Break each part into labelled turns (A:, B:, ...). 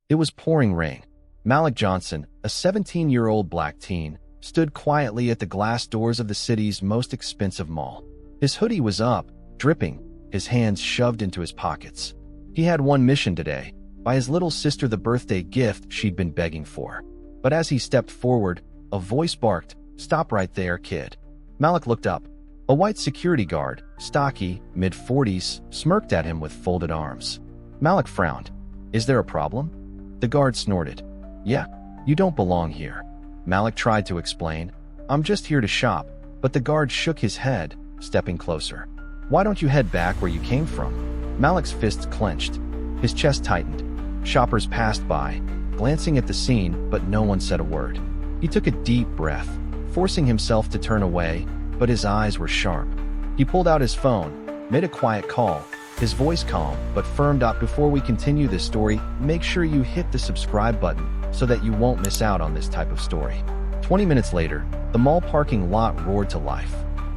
A: It was pouring rain. Malik Johnson, a 17-year-old black teen, stood quietly at the glass doors of the city's most expensive mall. His hoodie was up, dripping, his hands shoved into his pockets. He had one mission today: buy his little sister the birthday gift she'd been begging for. But as he stepped forward, a voice barked, "Stop right there, kid." Malik looked up. A white security guard, stocky, mid-40s, smirked at him with folded arms. Malik frowned. "Is there a problem?" The guard snorted. "Yeah, you don't belong here." Malik tried to explain. "I'm just here to shop," but the guard shook his head, stepping closer. "Why don't you head back where you came from?" Malik's fists clenched. His chest tightened. Shoppers passed by, glancing at the scene, but no one said a word. He took a deep breath, forcing himself to turn away, but his eyes were sharp. He pulled out his phone, made a quiet call, his voice calm but firm. "Before we continue this story, make sure you hit the subscribe button so that you won't miss out on this type of story." 20 minutes later, the mall parking lot roared to life.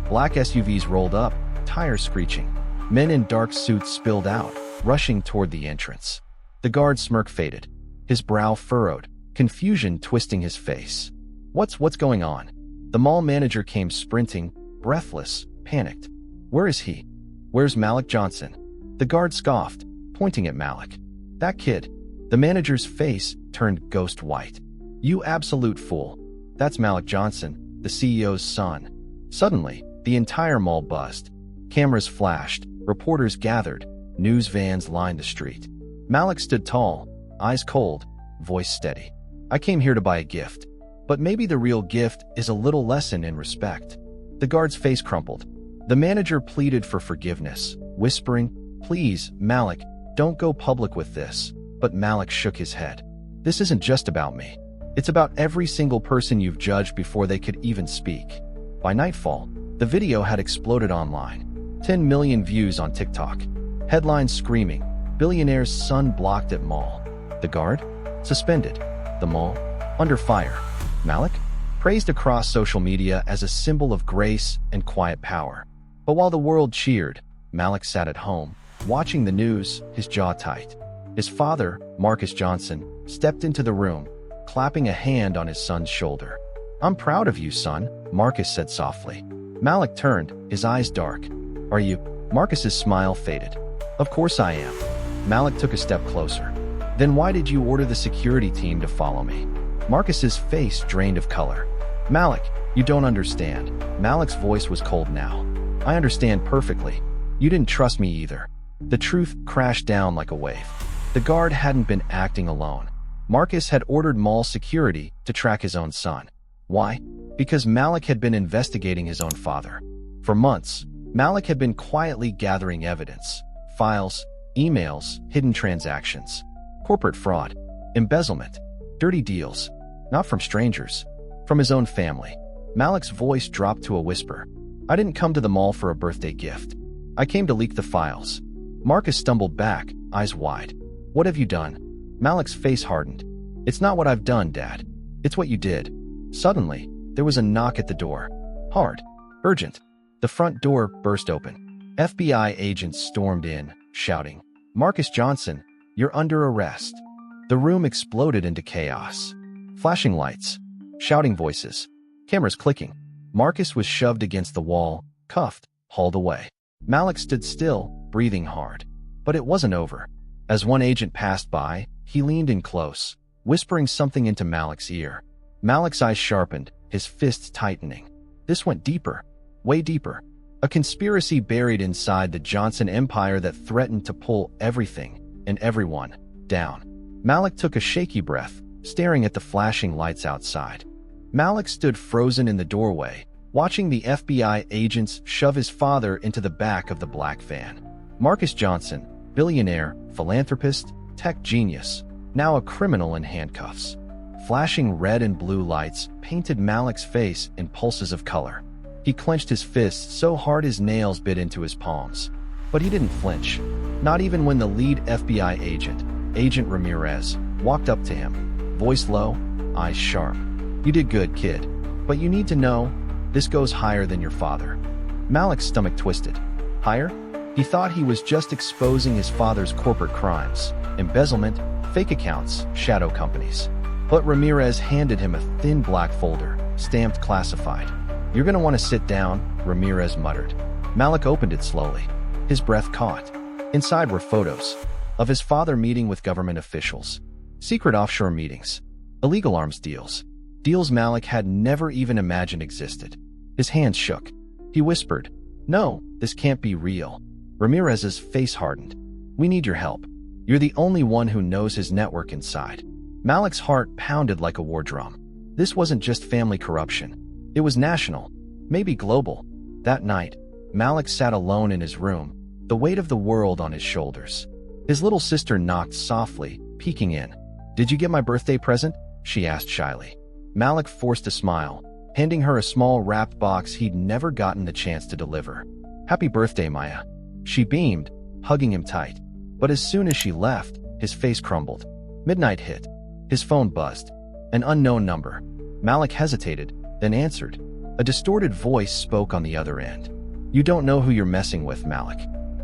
A: Black SUVs rolled up, tires screeching. Men in dark suits spilled out, rushing toward the entrance. The guard's smirk faded, his brow furrowed, confusion twisting his face. What's going on?" The mall manager came sprinting, breathless, panicked. "Where is he? Where's Malik Johnson?" The guard scoffed, pointing at Malik. "That kid." The manager's face turned ghost white. "You absolute fool. That's Malik Johnson, the CEO's son." Suddenly, the entire mall buzzed. Cameras flashed, reporters gathered, news vans lined the street. Malik stood tall, eyes cold, voice steady. "I came here to buy a gift. But maybe the real gift is a little lesson in respect." The guard's face crumpled. The manager pleaded for forgiveness, whispering, "Please, Malik, don't go public with this." But Malik shook his head. "This isn't just about me. It's about every single person you've judged before they could even speak." By nightfall, the video had exploded online. 10 million views on TikTok. Headlines screaming, "Billionaire's son blocked at mall." The guard? Suspended. The mall? Under fire. Malik? Praised across social media as a symbol of grace and quiet power. But while the world cheered, Malik sat at home, watching the news, his jaw tight. His father, Marcus Johnson, stepped into the room, clapping a hand on his son's shoulder. "I'm proud of you, son," Marcus said softly. Malik turned, his eyes dark. "Are you?" Marcus's smile faded. "Of course I am." Malik took a step closer. "Then why did you order the security team to follow me?" Marcus's face drained of color. "Malik, you don't understand." Malik's voice was cold now. "I understand perfectly. You didn't trust me either." The truth crashed down like a wave. The guard hadn't been acting alone. Marcus had ordered mall security to track his own son. Why? Because Malik had been investigating his own father. For months, Malik had been quietly gathering evidence: files, emails, hidden transactions, corporate fraud, embezzlement, dirty deals. Not from strangers, from his own family. Malik's voice dropped to a whisper. "I didn't come to the mall for a birthday gift. I came to leak the files." Marcus stumbled back, eyes wide. "What have you done?" Malik's face hardened. "It's not what I've done, Dad. It's what you did." Suddenly, there was a knock at the door. Hard, urgent. The front door burst open. FBI agents stormed in, shouting, "Marcus Johnson, you're under arrest." The room exploded into chaos. Flashing lights, shouting voices, cameras clicking. Marcus was shoved against the wall, cuffed, hauled away. Malik stood still, breathing hard. But it wasn't over. As one agent passed by, he leaned in close, whispering something into Malik's ear. Malik's eyes sharpened, his fists tightening. This went deeper, way deeper. A conspiracy buried inside the Johnson empire that threatened to pull everything and everyone down. Malik took a shaky breath, staring at the flashing lights outside. Malik stood frozen in the doorway, watching the FBI agents shove his father into the back of the black van. Marcus Johnson, billionaire, philanthropist, tech genius, now a criminal in handcuffs. Flashing red and blue lights painted Malik's face in pulses of color. He clenched his fists so hard his nails bit into his palms. But he didn't flinch, not even when the lead FBI agent, Agent Ramirez, walked up to him. Voice low, eyes sharp. "You did good, kid. But you need to know, this goes higher than your father." Malik's stomach twisted. "Higher?" He thought he was just exposing his father's corporate crimes, embezzlement, fake accounts, shadow companies. But Ramirez handed him a thin black folder, stamped classified. "You're gonna want to sit down," Ramirez muttered. Malik opened it slowly. His breath caught. Inside were photos of his father meeting with government officials, secret offshore meetings, illegal arms deals, deals Malik had never even imagined existed. His hands shook. He whispered, "No, this can't be real." Ramirez's face hardened. "We need your help. You're the only one who knows his network inside." Malik's heart pounded like a war drum. This wasn't just family corruption. It was national, maybe global. That night, Malik sat alone in his room, the weight of the world on his shoulders. His little sister knocked softly, peeking in. "Did you get my birthday present?" she asked shyly. Malik forced a smile, handing her a small wrapped box he'd never gotten the chance to deliver. "Happy birthday, Maya." She beamed, hugging him tight. But as soon as she left, his face crumbled. Midnight hit. His phone buzzed. An unknown number. Malik hesitated, then answered. A distorted voice spoke on the other end. "You don't know who you're messing with, Malik."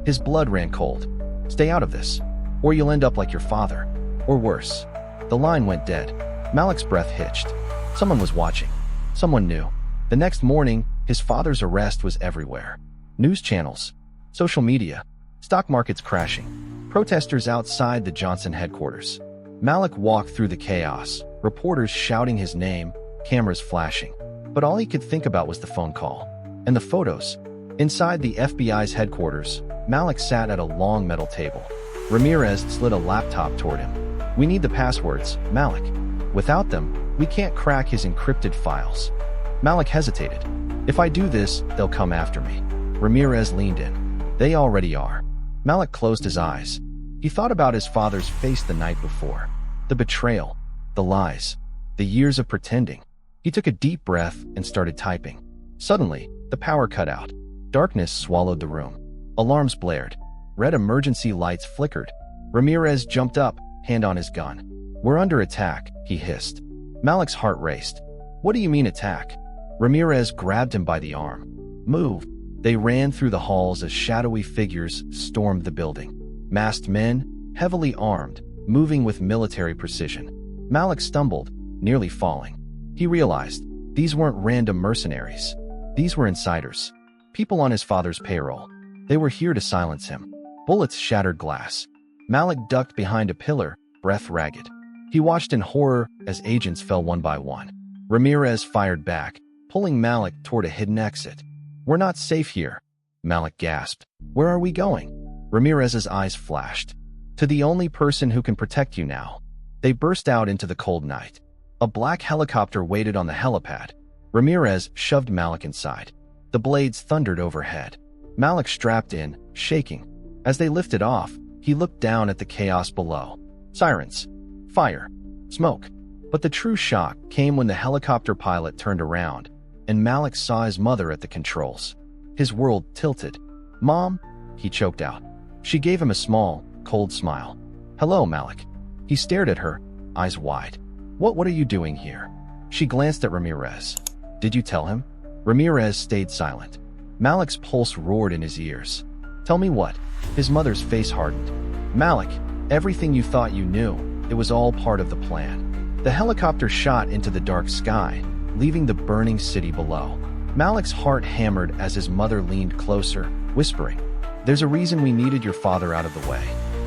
A: His blood ran cold. "Stay out of this, or you'll end up like your father. Or worse." The line went dead. Malik's breath hitched. Someone was watching. Someone knew. The next morning, his father's arrest was everywhere. News channels, social media, stock markets crashing, protesters outside the Johnson headquarters. Malik walked through the chaos, reporters shouting his name, cameras flashing. But all he could think about was the phone call. And the photos. Inside the FBI's headquarters, Malik sat at a long metal table. Ramirez slid a laptop toward him. "We need the passwords, Malik. Without them, we can't crack his encrypted files." Malik hesitated. "If I do this, they'll come after me." Ramirez leaned in. "They already are." Malik closed his eyes. He thought about his father's face the night before. The betrayal, the lies, the years of pretending. He took a deep breath and started typing. Suddenly, the power cut out. Darkness swallowed the room. Alarms blared. Red emergency lights flickered. Ramirez jumped up, hand on his gun. "We're under attack," he hissed. Malik's heart raced. "What do you mean attack?" Ramirez grabbed him by the arm. "Move." They ran through the halls as shadowy figures stormed the building. Masked men, heavily armed, moving with military precision. Malik stumbled, nearly falling. He realized these weren't random mercenaries. These were insiders. People on his father's payroll. They were here to silence him. Bullets shattered glass. Malik ducked behind a pillar, breath ragged. He watched in horror as agents fell one by one. Ramirez fired back, pulling Malik toward a hidden exit. "We're not safe here," Malik gasped. "Where are we going?" Ramirez's eyes flashed. "To the only person who can protect you now." They burst out into the cold night. A black helicopter waited on the helipad. Ramirez shoved Malik inside. The blades thundered overhead. Malik strapped in, shaking. As they lifted off, he looked down at the chaos below. Sirens, fire, smoke. But the true shock came when the helicopter pilot turned around, and Malik saw his mother at the controls. His world tilted. "Mom," he choked out. She gave him a small, cold smile. "Hello, Malik." He stared at her, eyes wide. What are you doing here?" She glanced at Ramirez. "Did you tell him?" Ramirez stayed silent. Malik's pulse roared in his ears. "Tell me what?" His mother's face hardened. "Malik, everything you thought you knew, it was all part of the plan." The helicopter shot into the dark sky, leaving the burning city below. Malik's heart hammered as his mother leaned closer, whispering, "There's a reason we needed your father out of the way."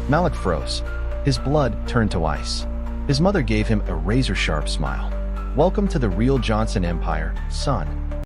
A: Malik froze. His blood turned to ice. His mother gave him a razor-sharp smile. "Welcome to the real Johnson Empire, son."